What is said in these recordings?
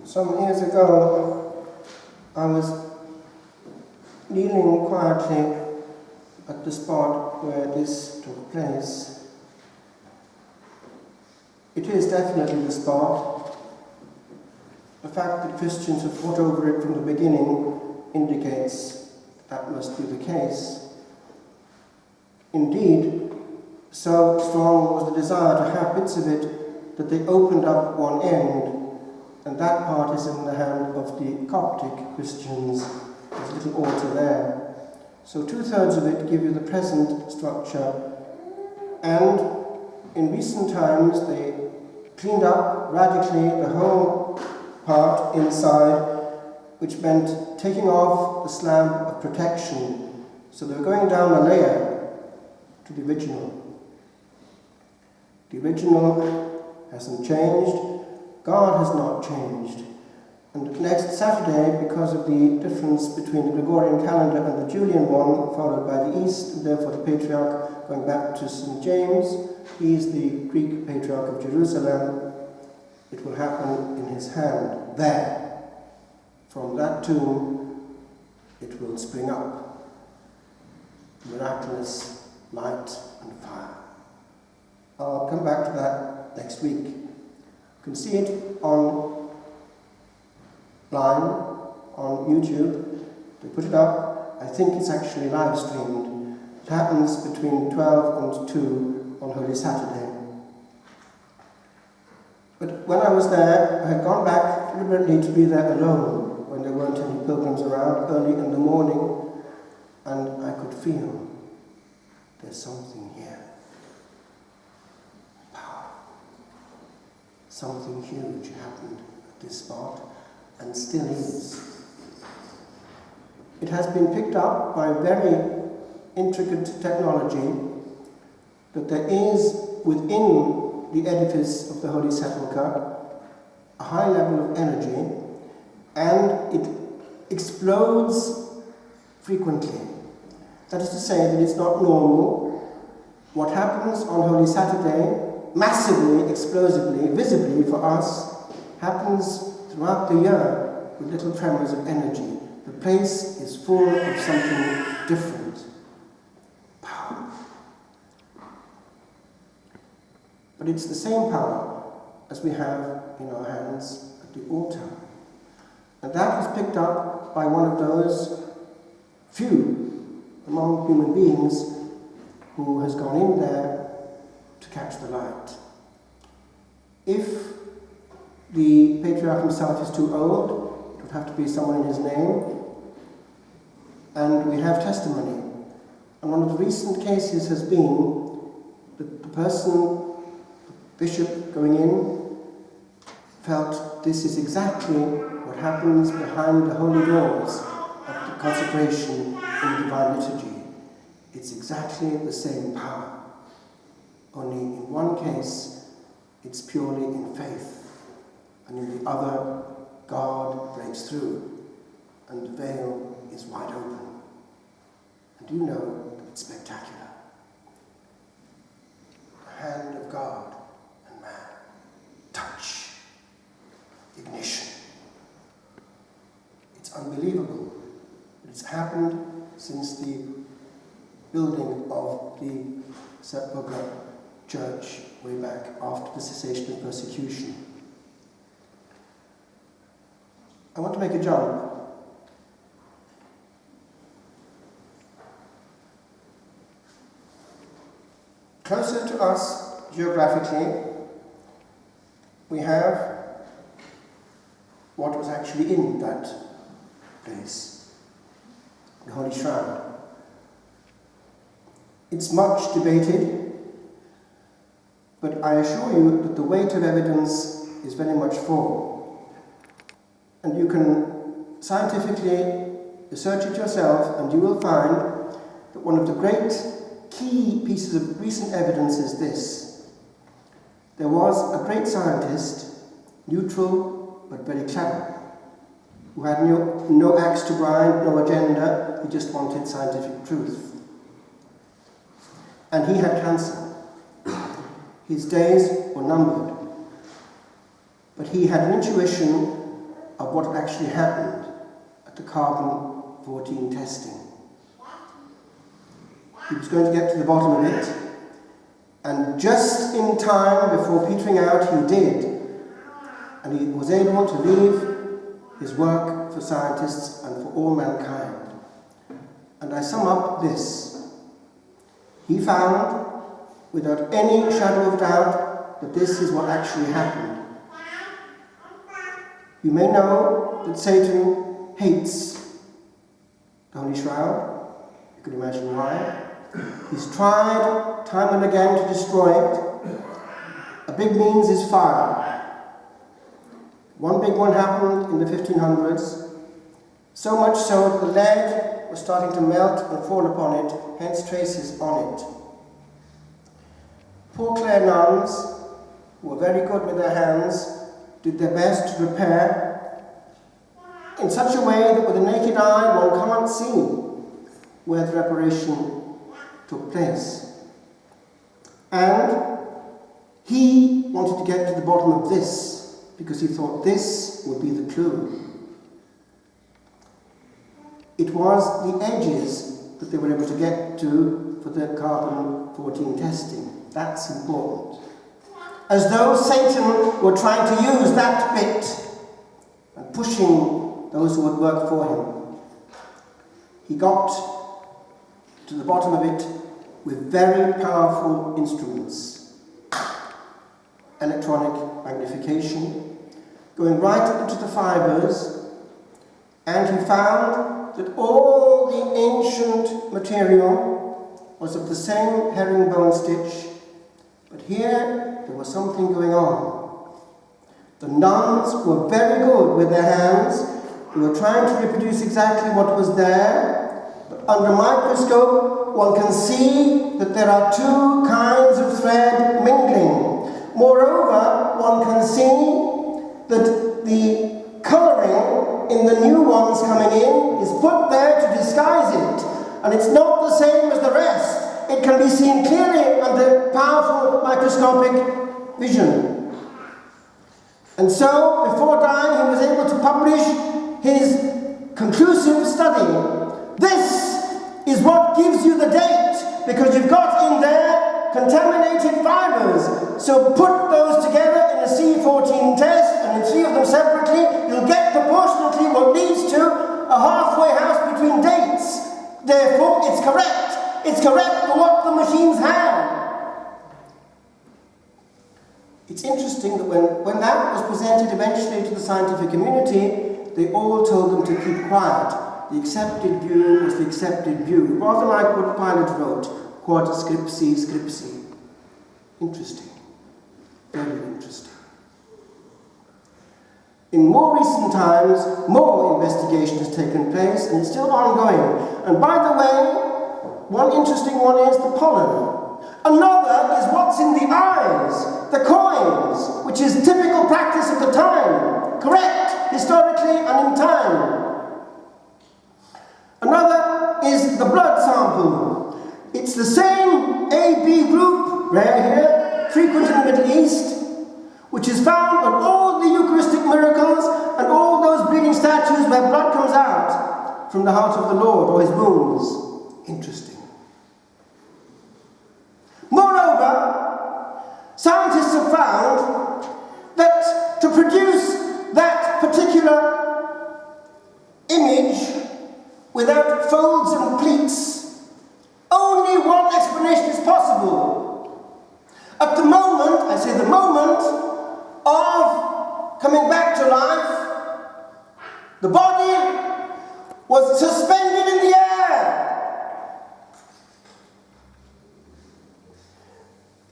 Some years ago, I was kneeling quietly at the spot where this took place. It is definitely the spot. The fact that Christians have fought over it from the beginning indicates that must be the case. Indeed, so strong was the desire to have bits of it that they opened up one end, and that part is in the hand of the Coptic Christians. There's a little altar there. So 2/3 of it give you the present structure, and in recent times they cleaned up radically the whole part inside, which meant taking off the slab of protection. So they were going down a layer to the original. The original hasn't changed. God has not changed. And next Saturday, because of the difference between the Gregorian calendar and the Julian one, followed by the East, and therefore the Patriarch going back to St. James, he's the Greek Patriarch of Jerusalem, it will happen in his hand, there. From that tomb, it will spring up. Miraculous light and fire. I'll come back to that next week. You can see it online on YouTube. They put it up. I think it's actually live streamed. It happens between 12 and 2 on Holy Saturday. But when I was there, I had gone back deliberately to be there alone when there weren't any pilgrims around early in the morning, and I could feel there's something here. Power. Something huge happened at this spot, and still is. It has been picked up by very intricate technology that there is within the edifice of the Holy Sepulchre a high level of energy, and it explodes frequently. That is to say that it's not normal. What happens on Holy Saturday, massively, explosively, visibly for us, happens throughout the year with little tremors of energy. The place is full of something different. Power. But it's the same power as we have in our hands at the altar. And that is picked up by one of those few among human beings who has gone in there to catch the light. If the Patriarch himself is too old, it would have to be someone in his name, and we have testimony. And one of the recent cases has been that the person, the bishop going in, felt this is exactly what happens behind the holy doors at the consecration in the Divine Liturgy. It's exactly the same power. Only in one case, it's purely in faith. And in the other, God breaks through, and the veil is wide open. And you know that it's spectacular. The hand of God and man. Touch. Ignition. It's unbelievable. But it's happened since the building of the Sepulchre Church way back after the cessation of persecution. I want to make a jump. Closer to us geographically, we have what was actually in that place, the Holy Shroud. It's much debated, but I assure you that the weight of evidence is very much for. And you can scientifically research it yourself, and you will find that one of the great key pieces of recent evidence is this. There was a great scientist, neutral but very clever, who had no axe to grind, no agenda, he just wanted scientific truth. And he had cancer. His days were numbered. But he had an intuition of what had actually happened at the carbon-14 testing. He was going to get to the bottom of it, and just in time before petering out, he did. And he was able to leave his work for scientists and for all mankind. And I sum up this. He found, without any shadow of doubt, that this is what actually happened. You may know that Satan hates the Holy Shroud. You can imagine why. He's tried time and again to destroy it. A big means is fire. One big one happened in the 1500s, so much so that the lead was starting to melt and fall upon it, hence traces on it. Poor Clare nuns, who were very good with their hands, did their best to repair in such a way that with the naked eye one can't see where the reparation took place. And he wanted to get to the bottom of this because he thought this would be the clue. It was the edges that they were able to get to for the carbon-14 testing. That's important. As though Satan were trying to use that bit and pushing those who would work for him. He got to the bottom of it with very powerful instruments. Electronic magnification, going right into the fibers, and he found that all the ancient material was of the same herringbone stitch, but here there was something going on. The nuns were very good with their hands. They were trying to reproduce exactly what was there, but under microscope one can see that there are two kinds of thread mingling. Moreover, one can see that the colouring in the new ones coming in is put there to disguise it, and it's not the same as the rest. It can be seen clearly under powerful microscopic vision. And so, before dying, he was able to publish his conclusive study. This is what gives you the date, because you've got in there contaminated fibers. So put those together in a C14 test, and in 3 of them separately, you'll get proportionately what leads to a halfway house between dates. Therefore, it's correct. It's correct for what the machines had. It's interesting that when that was presented eventually to the scientific community, they all told them to keep quiet. The accepted view was the accepted view, rather like what Pilate wrote, quod scripsi scripsi. Interesting. Very interesting. In more recent times, more investigation has taken place, and it's still ongoing. And by the way, one interesting one is the pollen. Another is what's in the eyes, the coins, which is typical practice of the time. Correct, historically and in time. Another is the blood sample. It's the same AB group, rare here, frequent in the Middle East, which is found on all the Eucharistic miracles and all those bleeding statues where blood comes out from the heart of the Lord or his wounds. Interesting. Moreover, scientists have found that to produce that particular image without folds and pleats, only one explanation is possible. At the moment, I say the moment, of coming back to life, the body was suspended in the air.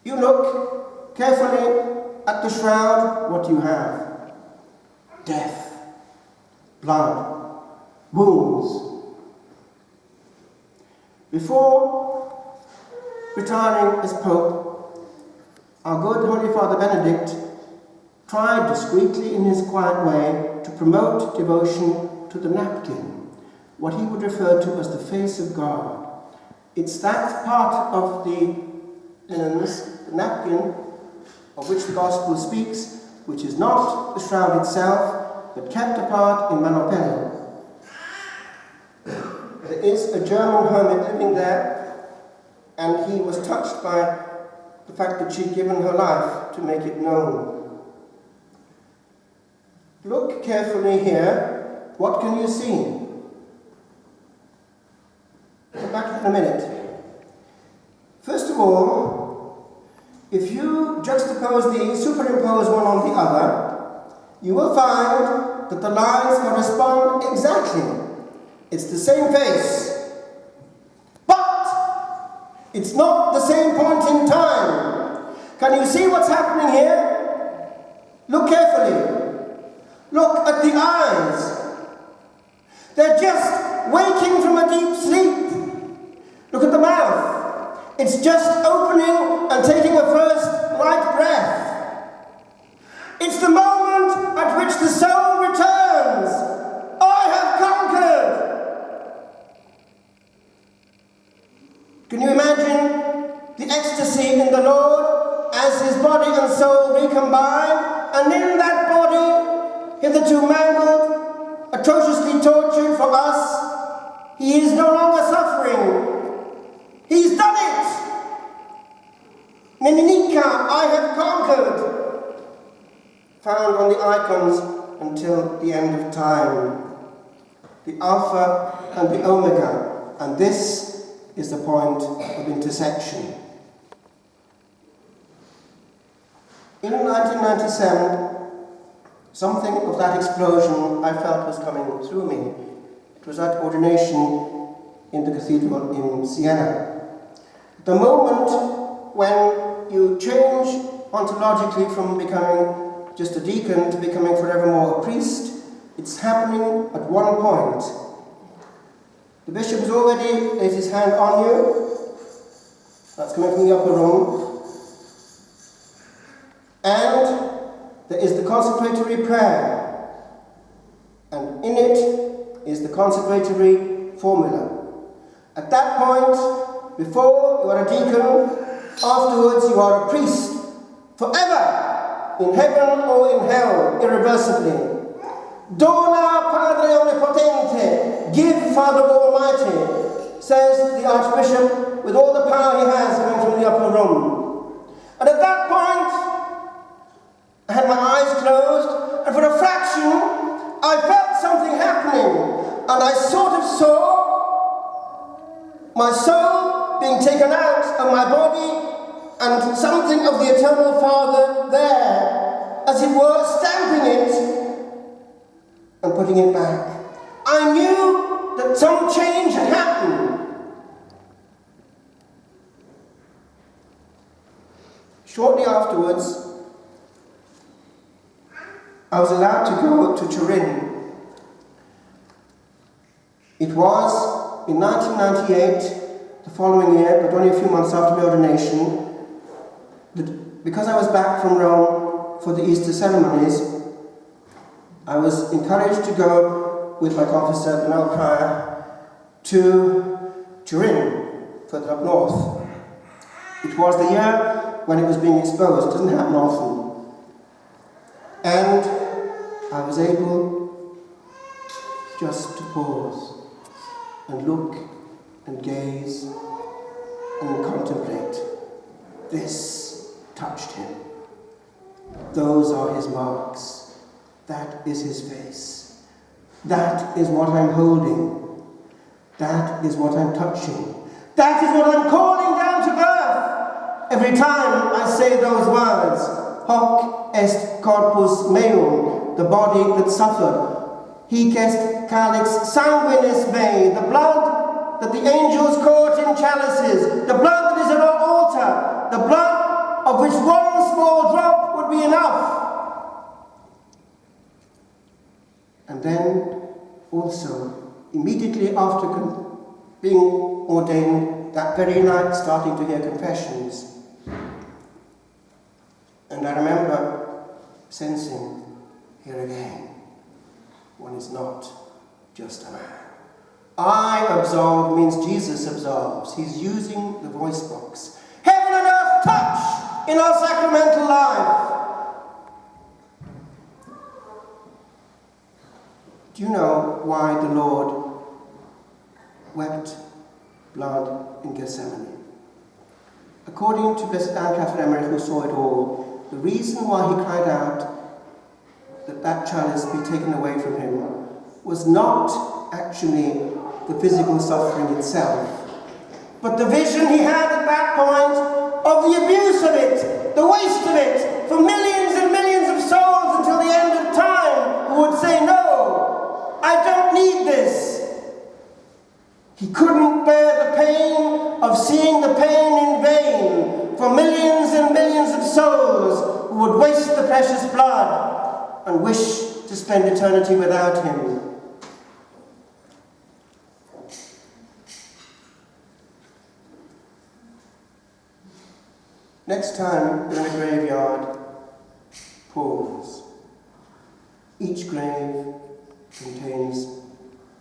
You look carefully at the shroud, what you have? Death, blood, wounds. Before retiring as Pope, our good Holy Father Benedict tried discreetly in his quiet way to promote devotion to the napkin, what he would refer to as the face of God. It's that part of the linens, the napkin, of which the Gospel speaks, which is not the shroud itself, but kept apart in Manopello. There is a German hermit living there, and he was touched by the fact that she'd given her life to make it known. Look carefully here. What can you see? Come back in a minute. First of all, if you superimpose one on the other, you will find that the lines correspond exactly. It's the same face. But it's not the same point in time. Can you see what's happening here? Look carefully. Look at the eyes. They're just waking from a deep sleep. Look at the mouth. It's just opening and taking a first light breath. It's the moment at which the soul returns. I have conquered. Can you imagine the ecstasy in the Lord as his body and soul recombine? And in that body, hitherto mangled, atrociously tortured for us, he is no longer suffering. He's done it! Meninika, I have conquered! Found on the icons until the end of time. The Alpha and the Omega. And this is the point of intersection. In 1997, something of that explosion I felt was coming through me. It was at ordination in the cathedral in Siena. The moment when you change ontologically from becoming just a deacon to becoming forevermore a priest, it's happening at one point. The bishop has already laid his hand on you. That's coming from the upper room. And there is the consecratory prayer. And in it is the consecratory formula. At that point, before you are a deacon, afterwards you are a priest. Forever, in heaven or in hell, irreversibly. Dona Padre Omnipotente, give Father Almighty, says the Archbishop with all the power he has coming from the upper room. And at that point, I had my eyes closed, and for a fraction, I felt something happening, and I sort of saw my soul being taken out of my body, and something of the Eternal Father there, as it were, stamping it and putting it back. I knew that some change had happened. Shortly afterwards, I was allowed to go to Turin. It was in 1998, the following year, but only a few months after my ordination, that because I was back from Rome for the Easter ceremonies, I was encouraged to go with my confessor, the now prior, to Turin, further up north. It was the year when it was being exposed. It doesn't happen often. And I was able just to pause and look and gaze and contemplate. This touched him. Those are his marks. That is his face. That is what I'm holding. That is what I'm touching. That is what I'm calling down to earth. Every time I say those words, hoc est corpus meum, the body that suffered. Hic est calix sanguinis mei, the blood that the angels caught in chalices, the blood that is on our altar, the blood of which one small drop would be enough. And then also, immediately after being ordained, that very night starting to hear confessions. And I remember sensing, here again, one is not just a man. I absolve means Jesus absolves. He's using the voice box. Heaven and earth touch in our sacramental life. Do you know why the Lord wept blood in Gethsemane? According to Blessed Anne Catherine Emmerich, who saw it all, the reason why he cried out that that chalice be taken away from him was not actually the physical suffering itself, but the vision he had at that point of the abuse of it, the waste of it, for millions and millions of souls until the end of time, who would say, no, I don't need this. He couldn't bear the pain of seeing the pain in vain for millions and millions of souls who would waste the precious blood and wish to spend eternity without him. Next time you're in a graveyard, pause. Each grave contains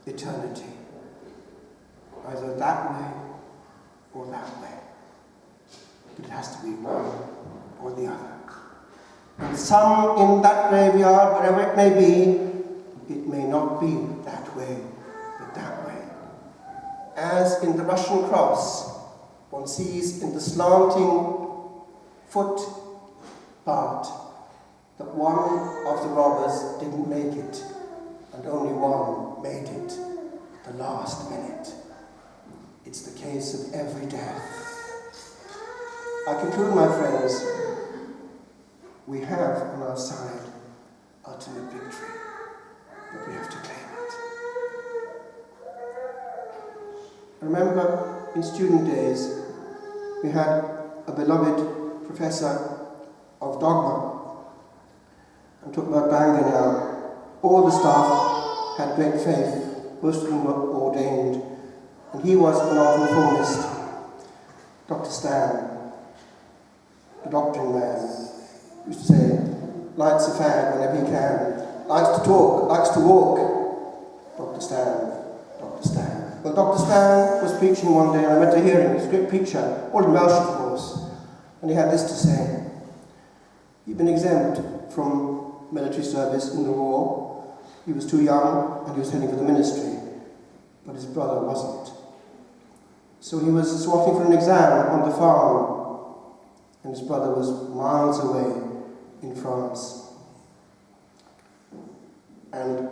eternity, either that way or that way. But it has to be one or the other. And some in that graveyard, wherever it may be, it may not be that way, but that way. As in the Russian cross, one sees in the slanting foot part that one of the robbers didn't make it, and only one made it at the last minute. It's the case of every death. I conclude, my friends, we have on our side ultimate victory, but we have to claim it. I remember in student days, we had a beloved professor of dogma, and talk about Bangor now. All the staff had great faith, most of them were ordained, and he was an nonconformist. Dr. Stan, the doctrine man, used to say, lights a fag whenever he can, likes to talk, likes to walk. Dr. Stan, Dr. Stan. Well, Dr. Stan was preaching one day, and I went to hear him. He's a great preacher, all in Welsh, of course. And he had this to say: he'd been exempt from military service in the war. He was too young and he was heading for the ministry, but his brother wasn't. So he was swatting for an exam on the farm, and his brother was miles away in France. And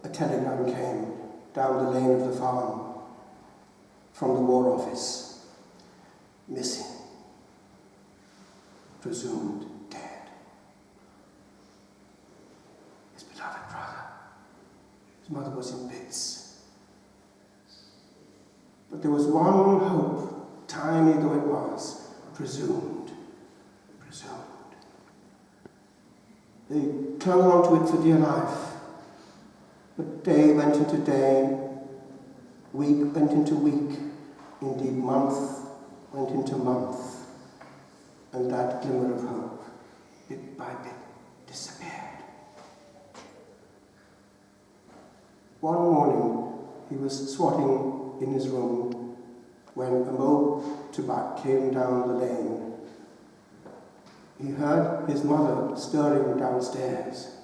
a telegram came down the lane of the farm from the War Office: missing. Presumed dead. His beloved brother. His mother was in bits. But there was one hope, tiny though it was, presumed. They clung on to it for dear life. But day went into day, week went into week, indeed month went into month. And that glimmer of hope, bit by bit, disappeared. One morning, he was swatting in his room when a motorbike came down the lane. He heard his mother stirring downstairs.